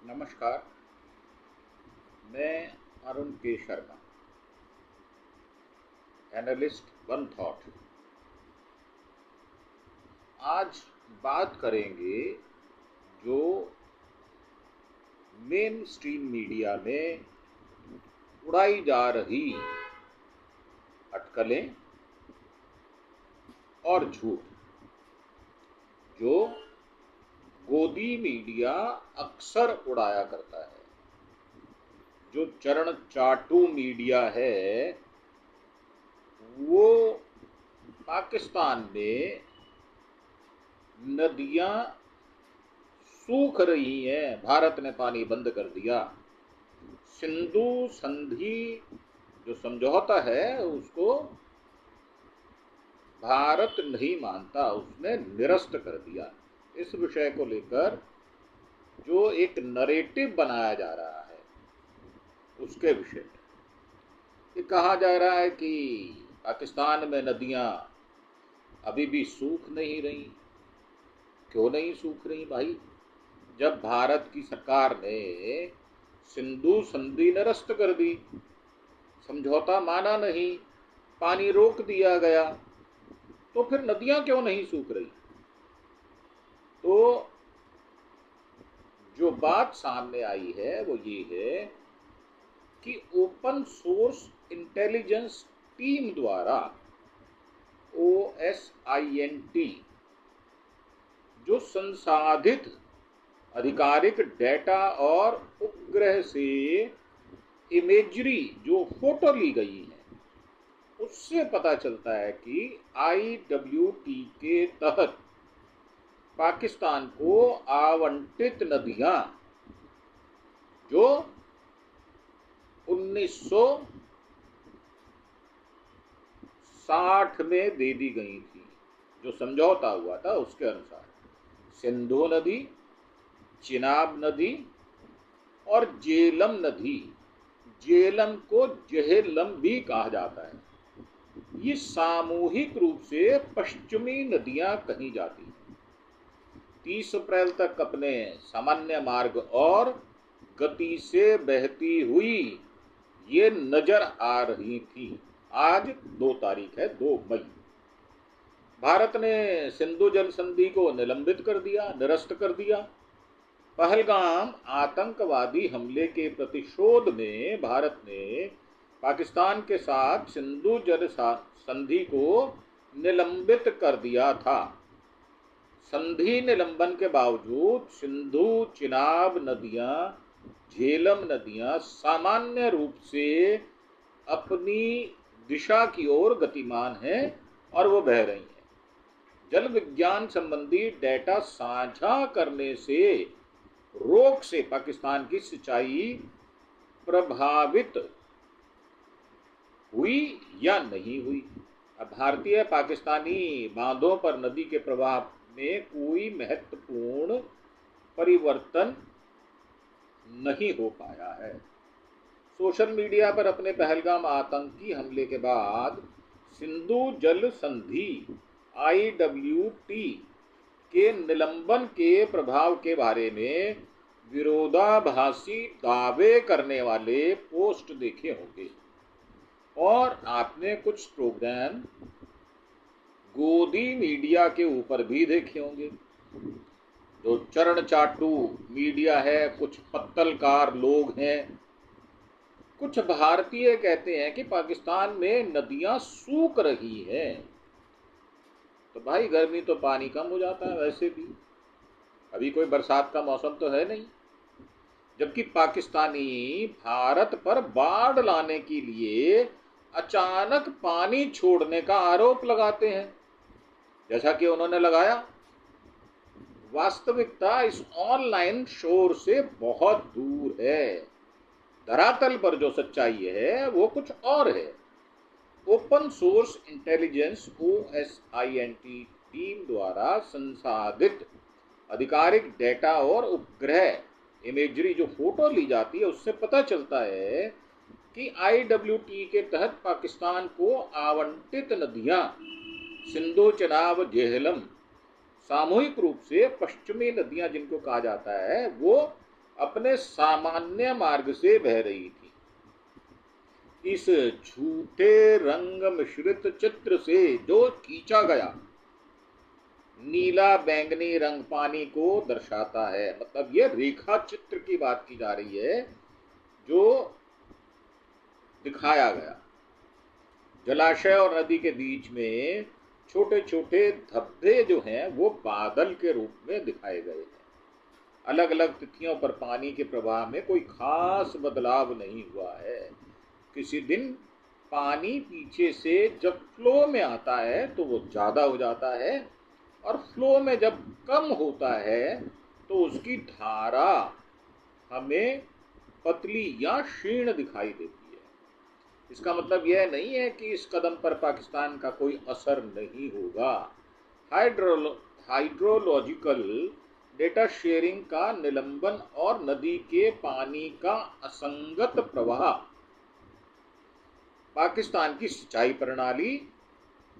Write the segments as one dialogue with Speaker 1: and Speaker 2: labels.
Speaker 1: नमस्कार। मैं अरुण के शर्मा, एनालिस्ट वन थॉट। आज बात करेंगे जो मेन स्ट्रीम मीडिया में उड़ाई जा रही अटकलें और झूठ, जो गोदी मीडिया अक्सर उड़ाया करता है। जो चरण चाटू मीडिया है वो पाकिस्तान में नदियां सूख रही हैं, भारत ने पानी बंद कर दिया। सिंधु संधि जो समझौता है उसको भारत नहीं मानता, उसने निरस्त कर दिया। इस विषय को लेकर जो एक नरेटिव बनाया जा रहा है उसके विषय में ये कहा जा रहा है कि पाकिस्तान में नदियां अभी भी सूख नहीं रही। क्यों नहीं सूख रही भाई? जब भारत की सरकार ने सिंधु संधि निरस्त कर दी, समझौता माना नहीं, पानी रोक दिया गया, तो फिर नदियां क्यों नहीं सूख रही? तो जो बात सामने आई है वो ये है कि ओपन सोर्स इंटेलिजेंस टीम द्वारा OSINT जो संसाधित आधिकारिक डेटा और उपग्रह से इमेजरी जो फोटो ली गई है उससे पता चलता है कि IWT के तहत पाकिस्तान को आवंटित नदियां जो 1960 में दे दी गई थी, जो समझौता हुआ था उसके अनुसार, सिंधु नदी, चिनाब नदी और जेलम नदी, जेलम को जेहलम भी कहा जाता है, ये सामूहिक रूप से पश्चिमी नदियां कही जाती हैं। 30 अप्रैल तक अपने सामान्य मार्ग और गति से बहती हुई ये नजर आ रही थी। आज 2 तारीख है, 2 मई। भारत ने सिंधु जल संधि को निलंबित कर दिया, निरस्त कर दिया। पहलगाम आतंकवादी हमले के प्रतिशोध में भारत ने पाकिस्तान के साथ सिंधु जल संधि को निलंबित कर दिया था। संधि निलंबन के बावजूद सिंधु, चिनाब नदियां, झेलम नदियां सामान्य रूप से अपनी दिशा की ओर गतिमान हैं और वो बह रही हैं। जल विज्ञान संबंधी डेटा साझा करने से रोक से पाकिस्तान की सिंचाई प्रभावित हुई या नहीं हुई? अब भारतीय पाकिस्तानी बांधों पर नदी के प्रवाह में कोई महत्वपूर्ण परिवर्तन नहीं हो पाया है। सोशल मीडिया पर अपने पहलगाम आतंकी हमले के बाद सिंधु जल संधि IWT के निलंबन के प्रभाव के बारे में विरोधाभासी दावे करने वाले पोस्ट देखे होंगे और आपने कुछ प्रोग्राम गोदी मीडिया के ऊपर भी देखे होंगे। जो चरण चाटू मीडिया है, कुछ पत्तलकार लोग हैं, कुछ भारतीय कहते हैं कि पाकिस्तान में नदियां सूख रही हैं। तो भाई गर्मी तो पानी कम हो जाता है, वैसे भी अभी कोई बरसात का मौसम तो है नहीं, जबकि पाकिस्तानी भारत पर बाढ़ लाने के लिए अचानक पानी छोड़ने का आरोप लगाते हैं, जैसा कि उन्होंने लगाया। वास्तविकता इस ऑनलाइन शोर से बहुत दूर है। धरातल पर जो सच्चाई है वो कुछ और है। Open source intelligence OSINT team द्वारा संसाधित आधिकारिक डेटा और उपग्रह इमेजरी जो फोटो ली जाती है उससे पता चलता है कि IWT के तहत पाकिस्तान को आवंटित नदियां सिंधु, चिनाब, जेहलम सामूहिक रूप से पश्चिमी नदियां जिनको कहा जाता है वो अपने सामान्य मार्ग से बह रही थी। इस झूठे रंग मिश्रित चित्र से जो खींचा गया नीला बैंगनी रंग पानी को दर्शाता है। मतलब ये रेखा चित्र की बात की जा रही है जो दिखाया गया। जलाशय और नदी के बीच में छोटे छोटे धब्बे जो हैं वो बादल के रूप में दिखाए गए हैं। अलग अलग तिथियों पर पानी के प्रवाह में कोई खास बदलाव नहीं हुआ है। किसी दिन पानी पीछे से जब फ्लो में आता है तो वो ज़्यादा हो जाता है, और फ्लो में जब कम होता है तो उसकी धारा हमें पतली या क्षीण दिखाई देती है। इसका मतलब यह नहीं है कि इस कदम पर पाकिस्तान का कोई असर नहीं होगा। हाइड्रोलॉजिकल डेटा शेयरिंग का निलंबन और नदी के पानी का असंगत प्रवाह पाकिस्तान की सिंचाई प्रणाली,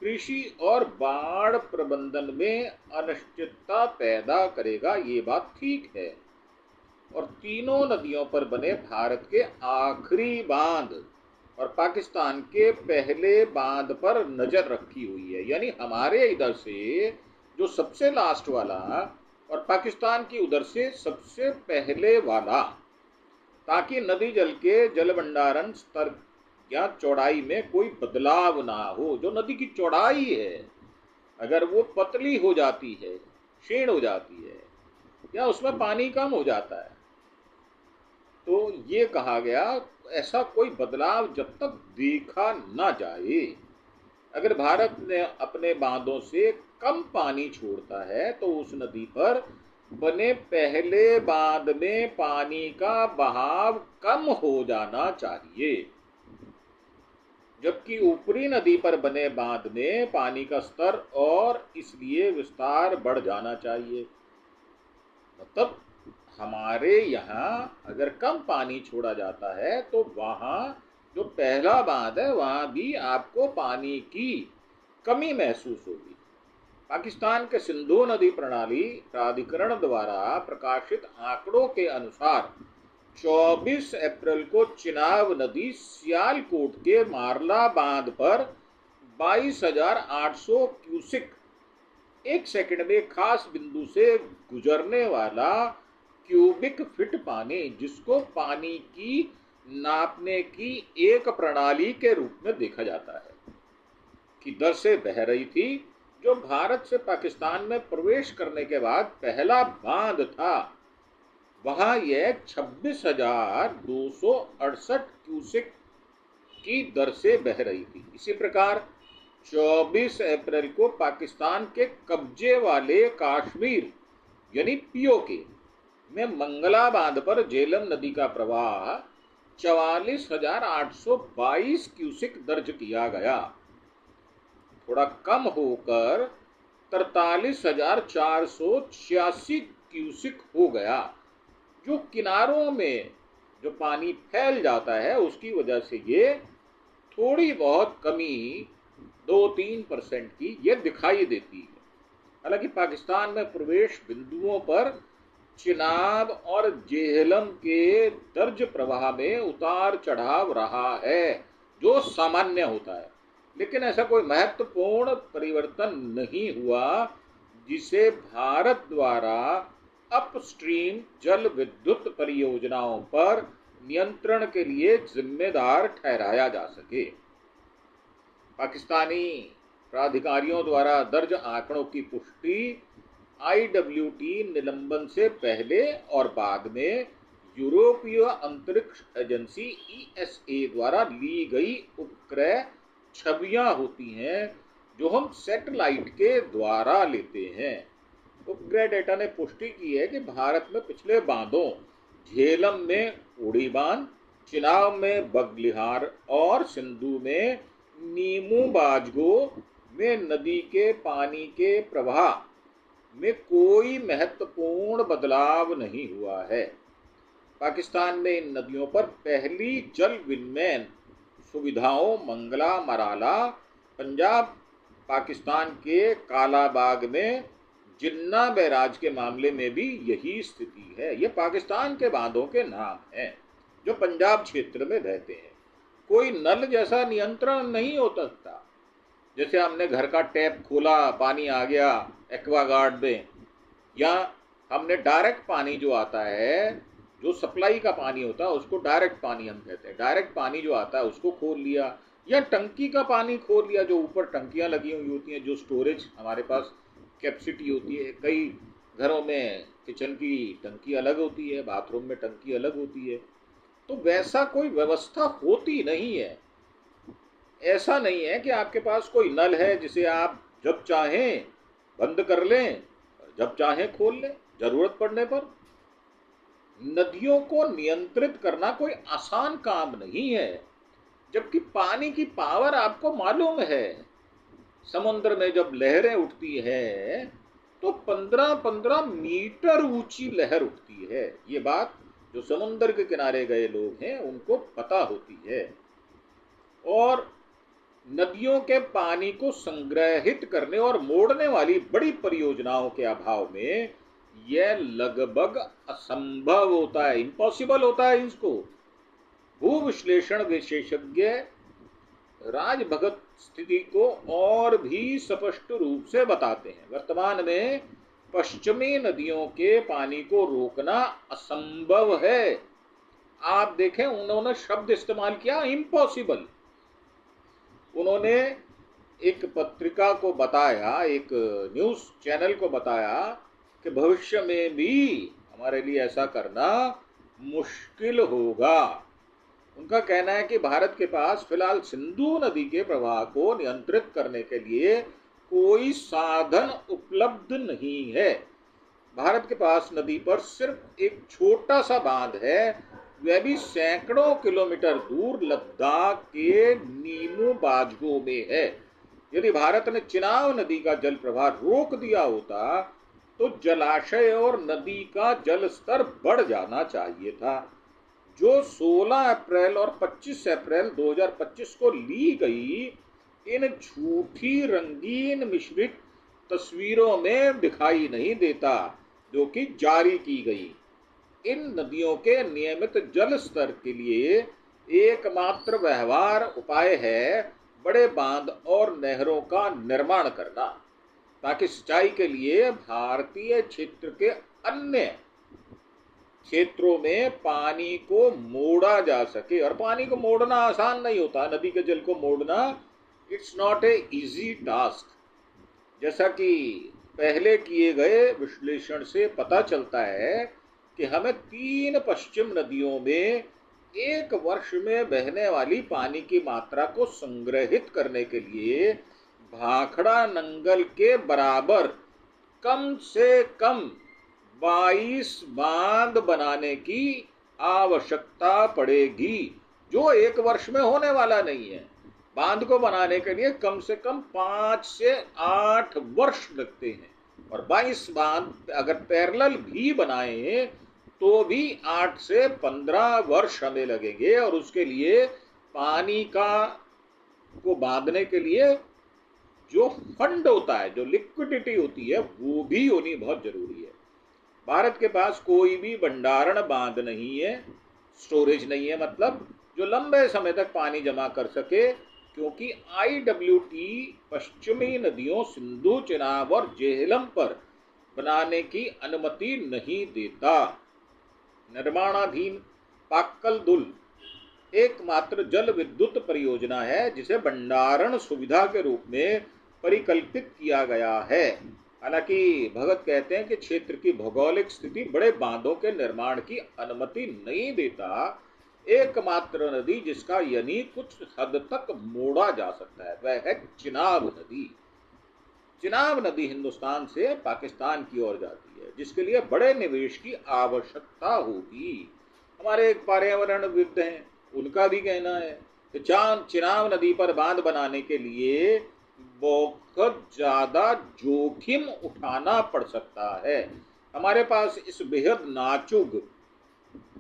Speaker 1: कृषि और बाढ़ प्रबंधन में अनिश्चितता पैदा करेगा, ये बात ठीक है। और तीनों नदियों पर बने भारत के आखिरी बांध और पाकिस्तान के पहले बांध पर नजर रखी हुई है। यानी हमारे इधर से जो सबसे लास्ट वाला और पाकिस्तान की उधर से सबसे पहले वाला, ताकि नदी जल के जल भंडारण स्तर या चौड़ाई में कोई बदलाव ना हो। जो नदी की चौड़ाई है अगर वो पतली हो जाती है, क्षीण हो जाती है, या उसमें पानी कम हो जाता है, तो ये कहा गया ऐसा कोई बदलाव जब तक देखा ना जाए। अगर भारत ने अपने बांधों से कम पानी छोड़ता है तो उस नदी पर बने पहले बांध में पानी का बहाव कम हो जाना चाहिए, जबकि ऊपरी नदी पर बने बांध में पानी का स्तर और इसलिए विस्तार बढ़ जाना चाहिए। मतलब हमारे यहाँ अगर कम पानी छोड़ा जाता है तो वहाँ जो पहला बांध है वहाँ भी आपको पानी की कमी महसूस होगी। पाकिस्तान के सिंधु नदी प्रणाली प्राधिकरण द्वारा प्रकाशित आंकड़ों के अनुसार 24 अप्रैल को चिनाब नदी सियालकोट के मारला बांध पर 22,800 क्यूसिक एक सेकंड में खास बिंदु से गुजरने वाला क्यूबिक फिट पानी, जिसको पानी की नापने की एक प्रणाली के रूप में देखा जाता है, की दर से बह रही थी। जो भारत से पाकिस्तान में प्रवेश करने के बाद पहला बांध था वहां यह 26,268 क्यूसेक की दर से बह रही थी। इसी प्रकार 24 अप्रैल को पाकिस्तान के कब्जे वाले कश्मीर यानी पीओके में मंगला बांध पर झेलम नदी का प्रवाह 44,822 क्यूसेक दर्ज किया गया, थोड़ा कम होकर 43,486 क्यूसेक हो गया। जो किनारों में जो पानी फैल जाता है उसकी वजह से ये थोड़ी बहुत कमी 2-3% की ये दिखाई देती है। हालांकि पाकिस्तान में प्रवेश बिंदुओं पर चिनाब और जेहलम के दर्ज प्रवाह में उतार चढ़ाव रहा है जो सामान्य होता है, लेकिन ऐसा कोई महत्वपूर्ण परिवर्तन नहीं हुआ जिसे भारत द्वारा अपस्ट्रीम जल विद्युत परियोजनाओं पर नियंत्रण के लिए जिम्मेदार ठहराया जा सके। पाकिस्तानी प्राधिकारियों द्वारा दर्ज आंकड़ों की पुष्टि IWT निलंबन से पहले और बाद में यूरोपीय अंतरिक्ष एजेंसी ESA द्वारा ली गई उपग्रह छवियां होती हैं जो हम सैटेलाइट के द्वारा लेते हैं। उपग्रह डेटा ने पुष्टि की है कि भारत में पिछले बांधों झेलम में उड़ी बांध, चिनाब में बगलिहार और सिंधु में नीमू बाजगो में नदी के पानी के प्रवाह में कोई महत्वपूर्ण बदलाव नहीं हुआ है। पाकिस्तान में इन नदियों पर पहली जल विनिमय सुविधाओं मंगला मराला पंजाब पाकिस्तान के कालाबाग में जिन्ना बैराज के मामले में भी यही स्थिति है। ये पाकिस्तान के बांधों के नाम हैं जो पंजाब क्षेत्र में बहते हैं। कोई नल जैसा नियंत्रण नहीं हो सकता। जैसे हमने घर का टैप खोला, पानी आ गया एक्वागार्ड में, या हमने डायरेक्ट पानी जो आता है, जो सप्लाई का पानी होता है उसको डायरेक्ट पानी हम कहते हैं, डायरेक्ट पानी जो आता है उसको खोल लिया, या टंकी का पानी खोल लिया, जो ऊपर टंकियां लगी हुई होती हैं, जो स्टोरेज हमारे पास कैपेसिटी होती है। कई घरों में किचन की टंकी अलग होती है, बाथरूम में टंकी अलग होती है। तो वैसा कोई व्यवस्था होती नहीं है। ऐसा नहीं है कि आपके पास कोई नल है जिसे आप जब चाहें बंद कर लें, जब चाहें खोल लें जरूरत पड़ने पर। नदियों को नियंत्रित करना कोई आसान काम नहीं है, जबकि पानी की पावर आपको मालूम है। समुद्र में जब लहरें उठती है तो 15-15 मीटर ऊंची लहर उठती है। ये बात जो समुद्र के किनारे गए लोग हैं उनको पता होती है। और नदियों के पानी को संग्रहित करने और मोड़ने वाली बड़ी परियोजनाओं के अभाव में यह लगभग असंभव होता है, इम्पॉसिबल होता है। इसको भू विश्लेषण विशेषज्ञ राज भगत स्थिति को और भी स्पष्ट रूप से बताते हैं। वर्तमान में पश्चिमी नदियों के पानी को रोकना असंभव है। आप देखें, उन्होंने शब्द इस्तेमाल किया इम्पॉसिबल। उन्होंने एक पत्रिका को बताया, एक न्यूज चैनल को बताया कि भविष्य में भी हमारे लिए ऐसा करना मुश्किल होगा। उनका कहना है कि भारत के पास फिलहाल सिंधु नदी के प्रवाह को नियंत्रित करने के लिए कोई साधन उपलब्ध नहीं है। भारत के पास नदी पर सिर्फ एक छोटा सा बांध है, वह भी सैकड़ों किलोमीटर दूर लद्दाख के नीमू बाजगो में है। यदि भारत ने चिनाब नदी का जल प्रवाह रोक दिया होता तो जलाशय और नदी का जल स्तर बढ़ जाना चाहिए था। जो 16 अप्रैल और 25 अप्रैल 2025 को ली गई इन झूठी रंगीन मिश्रित तस्वीरों में दिखाई नहीं देता जो कि जारी की गई। इन नदियों के नियमित जल स्तर के लिए एकमात्र व्यवहार उपाय है बड़े बांध और नहरों का निर्माण करना, ताकि सिंचाई के लिए भारतीय क्षेत्र के अन्य क्षेत्रों में पानी को मोड़ा जा सके। और पानी को मोड़ना आसान नहीं होता, नदी के जल को मोड़ना it's not a easy task. जैसा कि पहले किए गए विश्लेषण से पता चलता है कि हमें 3 पश्चिम नदियों में एक वर्ष में बहने वाली पानी की मात्रा को संग्रहित करने के लिए भाखड़ा नंगल के बराबर कम से कम 22 बांध बनाने की आवश्यकता पड़ेगी, जो एक वर्ष में होने वाला नहीं है। बांध को बनाने के लिए कम से कम 5 से 8 वर्ष लगते हैं, और 22 बांध अगर पैरेलल भी बनाए तो भी 8 से 15 वर्ष हमें लगेंगे। और उसके लिए पानी को बांधने के लिए जो फंड होता है, जो लिक्विडिटी होती है, वो भी होनी बहुत जरूरी है। भारत के पास कोई भी भंडारण बांध नहीं है, स्टोरेज नहीं है, मतलब जो लंबे समय तक पानी जमा कर सके, क्योंकि IWT पश्चिमी नदियों सिंधु, चिनाब और जेहलम पर बनाने की अनुमति नहीं देता। निर्माणाधीन पाक्कल दुल एकमात्र जल विद्युत परियोजना है जिसे भंडारण सुविधा के रूप में परिकल्पित किया गया है। हालांकि भगत कहते हैं कि क्षेत्र की भौगोलिक स्थिति बड़े बांधों के निर्माण की अनुमति नहीं देता। एकमात्र नदी जिसका यानी कुछ हद तक मोड़ा जा सकता है वह है चिनाब नदी। चिनाब नदी हिंदुस्तान से पाकिस्तान की ओर जाती है, जिसके लिए बड़े निवेश की आवश्यकता होगी। हमारे एक पर्यावरणविद हैं, उनका भी कहना है कि चिनाब नदी पर बांध बनाने के लिए बहुत ज्यादा जोखिम उठाना पड़ सकता है। हमारे पास इस बेहद नाजुक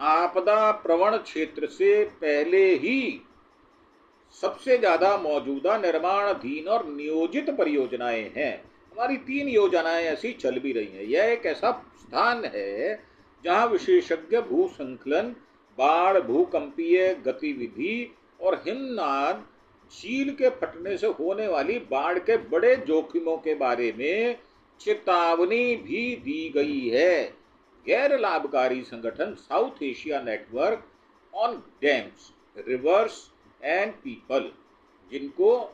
Speaker 1: आपदा प्रवण क्षेत्र से पहले ही सबसे ज्यादा मौजूदा निर्माणाधीन और नियोजित परियोजनाएं हैं, हमारी 3 योजनाएं ऐसी चल भी रही हैं। यह एक ऐसा स्थान है जहां विशेषज्ञ भू संकलन, बाढ़, भूकंपीय गतिविधि और हिमनाद, झील के फटने से होने वाली बाढ़ के बड़े जोखिमों के बारे में चेतावनी भी दी गई है। गैर लाभकारी संगठन south Asia network on dams, reverse and people, जिनको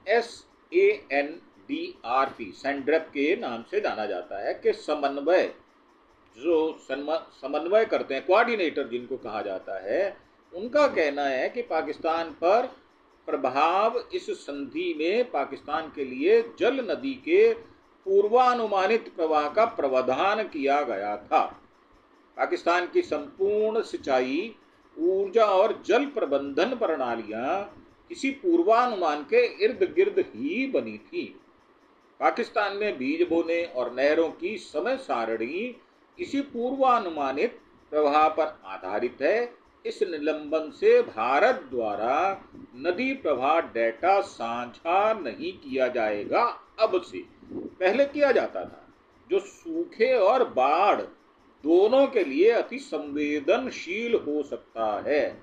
Speaker 1: SANDRP सैंड्रेप के नाम से जाना जाता है, के समन्वय करते हैं, कोऑर्डिनेटर जिनको कहा जाता है, उनका कहना है कि पाकिस्तान पर प्रभाव इस संधि में पाकिस्तान के लिए जल नदी के पूर्वानुमानित प्रवाह का प्रावधान किया गया था। पाकिस्तान की संपूर्ण सिंचाई, ऊर्जा और जल प्रबंधन प्रणालियां किसी पूर्वानुमान के इर्द गिर्द ही बनी थी। पाकिस्तान में बीज बोने और नहरों की समय सारणी इसी पूर्वानुमानित प्रवाह पर आधारित है। इस निलंबन से भारत द्वारा नदी प्रवाह डेटा साझा नहीं किया जाएगा अब से, पहले किया जाता था, जो सूखे और बाढ़ दोनों के लिए अति संवेदनशील हो सकता है।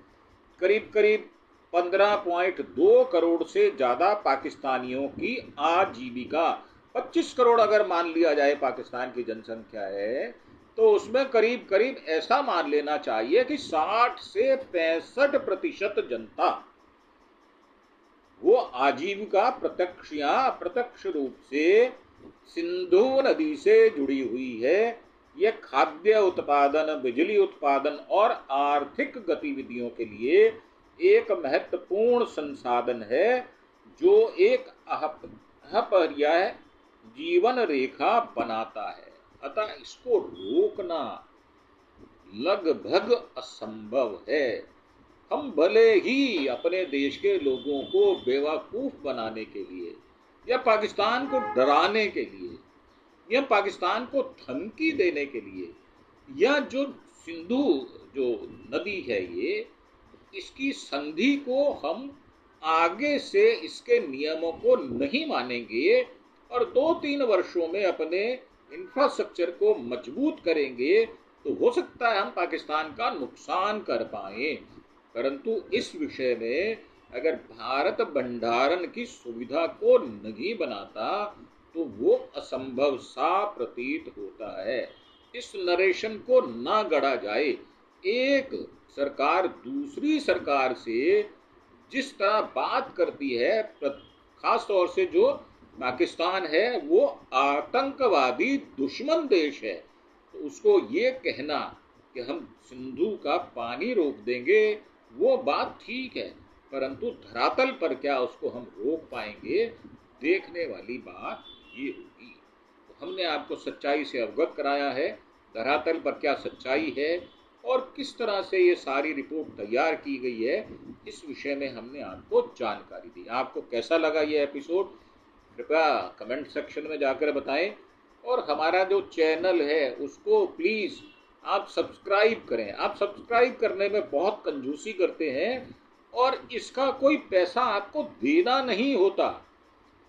Speaker 1: करीब करीब 15.2 करोड़ से ज्यादा पाकिस्तानियों की आजीविका, 25 करोड़ अगर मान लिया जाए पाकिस्तान की जनसंख्या है, तो उसमें करीब करीब ऐसा मान लेना चाहिए कि 60 से 65% जनता वो आजीविका प्रत्यक्ष या अप्रत्यक्ष रूप से सिंधु नदी से जुड़ी हुई है। यह खाद्य उत्पादन, बिजली उत्पादन और आर्थिक गतिविधियों के लिए एक महत्वपूर्ण संसाधन है, जो एक अपरिहार्य जीवन रेखा बनाता है। अतः इसको रोकना लगभग असंभव है। हम भले ही अपने देश के लोगों को बेवकूफ बनाने के लिए या पाकिस्तान को डराने के लिए या पाकिस्तान को धमकी देने के लिए, या जो सिंधु जो नदी है ये, इसकी संधि को हम आगे से इसके नियमों को नहीं मानेंगे और 2-3 वर्षों में अपने इंफ्रास्ट्रक्चर को मजबूत करेंगे, तो हो सकता है हम पाकिस्तान का नुकसान कर पाए। परंतु इस विषय में अगर भारत भंडारण की सुविधा को नहीं बनाता तो वो असंभव सा प्रतीत होता है। इस नरेशन को ना गढ़ा जाए। एक सरकार दूसरी सरकार से जिस तरह बात करती है, खास तौर से जो पाकिस्तान है वो आतंकवादी दुश्मन देश है, तो उसको ये कहना कि हम सिंधु का पानी रोक देंगे, वो बात ठीक है, परंतु धरातल पर क्या उसको हम रोक पाएंगे, देखने वाली बात ये होगी। तो हमने आपको सच्चाई से अवगत कराया है, धरातल पर क्या सच्चाई है और किस तरह से ये सारी रिपोर्ट तैयार की गई है, इस विषय में हमने आपको जानकारी दी। आपको कैसा लगा ये एपिसोड, कृपया कमेंट सेक्शन में जाकर बताएं और हमारा जो चैनल है उसको प्लीज़ आप सब्सक्राइब करें। आप सब्सक्राइब करने में बहुत कंजूसी करते हैं और इसका कोई पैसा आपको देना नहीं होता।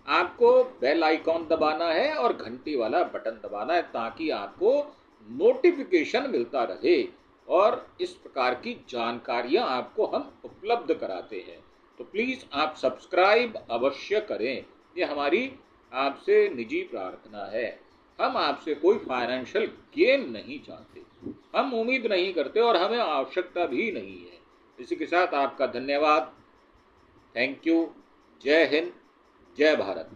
Speaker 1: आपको बेल आइकॉन दबाना है और घंटी वाला बटन दबाना है ताकि आपको नोटिफिकेशन मिलता रहे और इस प्रकार की जानकारियां आपको हम उपलब्ध कराते हैं। तो प्लीज़ आप सब्सक्राइब अवश्य करें, ये हमारी आपसे निजी प्रार्थना है। हम आपसे कोई फाइनेंशियल गेन नहीं चाहते, हम उम्मीद नहीं करते और हमें आवश्यकता भी नहीं है। इसी के साथ आपका धन्यवाद। Thank you. जय हिंद, जय भारत।